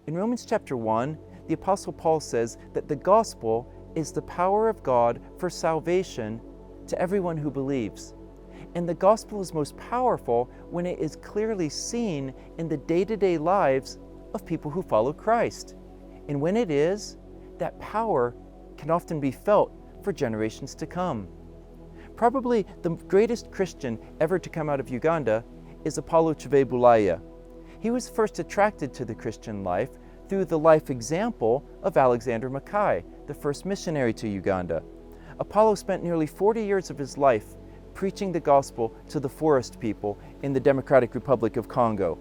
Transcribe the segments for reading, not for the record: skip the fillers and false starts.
In Romans chapter 1, the Apostle Paul says that the gospel is the power of God for salvation to everyone who believes. And the gospel is most powerful when it is clearly seen in the day-to-day lives of people who follow Christ. And when it is, that power can often be felt for generations to come. Probably the greatest Christian ever to come out of Uganda is Apollo Chivebulaya. He was first attracted to the Christian life through the life example of Alexander Mackay, the first missionary to Uganda. Apollo spent nearly 40 years of his life preaching the gospel to the forest people in the Democratic Republic of Congo.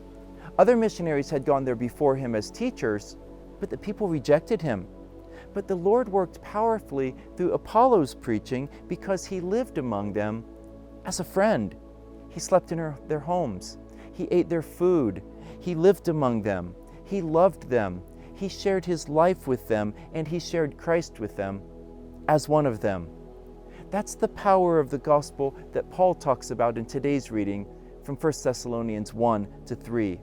Other missionaries had gone there before him as teachers, but the people rejected him. But the Lord worked powerfully through Apollo's preaching because he lived among them as a friend. He slept in their homes. He ate their food. He lived among them. He loved them. He shared his life with them, and he shared Christ with them as one of them. That's the power of the gospel that Paul talks about in today's reading from 1 Thessalonians 1-3.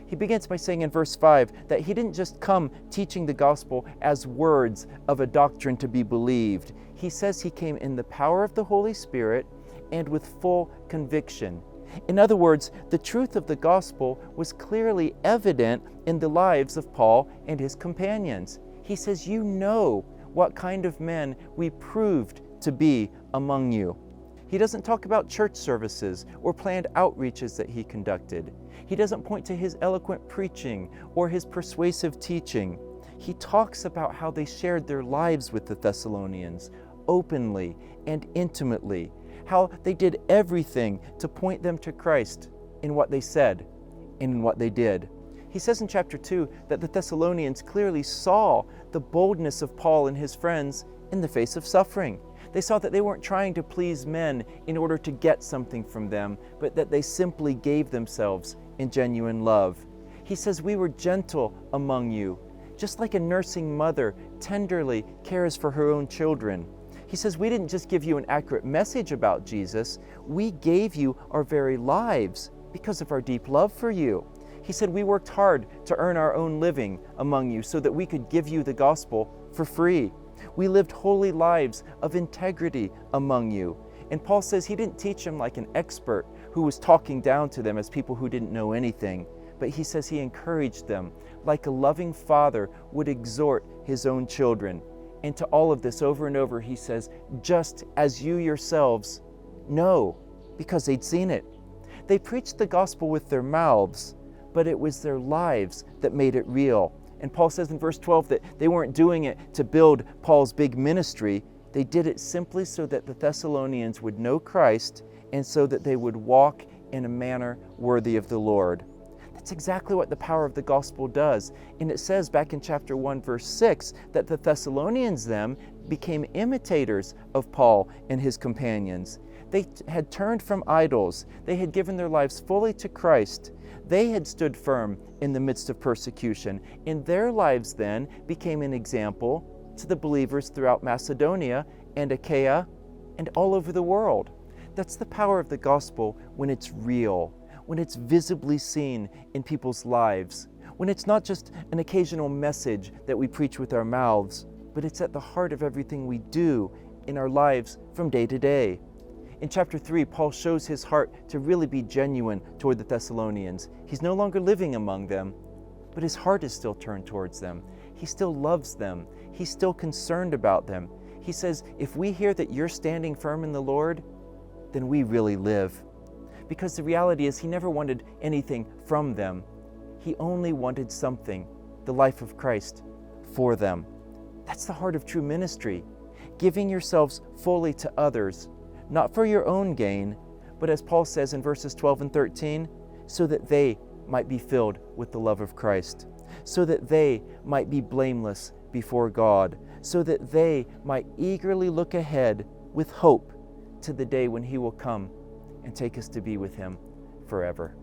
He begins by saying in verse 5 that he didn't just come teaching the gospel as words of a doctrine to be believed. He says he came in the power of the Holy Spirit and with full conviction. In other words, the truth of the gospel was clearly evident in the lives of Paul and his companions. He says, you know what kind of men we proved to be among you. He doesn't talk about church services or planned outreaches that he conducted. He doesn't point to his eloquent preaching or his persuasive teaching. He talks about how they shared their lives with the Thessalonians openly and intimately, how they did everything to point them to Christ in what they said and in what they did. He says in chapter 2 that the Thessalonians clearly saw the boldness of Paul and his friends in the face of suffering. They saw that they weren't trying to please men in order to get something from them, but that they simply gave themselves in genuine love. He says, we were gentle among you, just like a nursing mother tenderly cares for her own children. He says, we didn't just give you an accurate message about Jesus, we gave you our very lives because of our deep love for you. He said, we worked hard to earn our own living among you so that we could give you the gospel for free. We lived holy lives of integrity among you. And Paul says he didn't teach them like an expert who was talking down to them as people who didn't know anything, but he says he encouraged them like a loving father would exhort his own children. And to all of this over and over, he says, just as you yourselves know, because they'd seen it. They preached the gospel with their mouths, but it was their lives that made it real. And Paul says in verse 12 that they weren't doing it to build Paul's big ministry. They did it simply so that the Thessalonians would know Christ and so that they would walk in a manner worthy of the Lord. That's exactly what the power of the gospel does. And it says back in chapter 1, verse 6, that the Thessalonians then became imitators of Paul and his companions. They had turned from idols. They had given their lives fully to Christ. They had stood firm in the midst of persecution. And their lives then became an example to the believers throughout Macedonia and Achaia and all over the world. That's the power of the gospel when it's real, when it's visibly seen in people's lives, when it's not just an occasional message that we preach with our mouths, but it's at the heart of everything we do in our lives from day to day. In chapter 3, Paul shows his heart to really be genuine toward the Thessalonians. He's no longer living among them, but his heart is still turned towards them. He still loves them. He's still concerned about them. He says, if we hear that you're standing firm in the Lord, then we really live. Because the reality is he never wanted anything from them. He only wanted something, the life of Christ, for them. That's the heart of true ministry, giving yourselves fully to others, not for your own gain, but as Paul says in verses 12 and 13, so that they might be filled with the love of Christ, so that they might be blameless before God, so that they might eagerly look ahead with hope to the day when he will come and take us to be with him forever.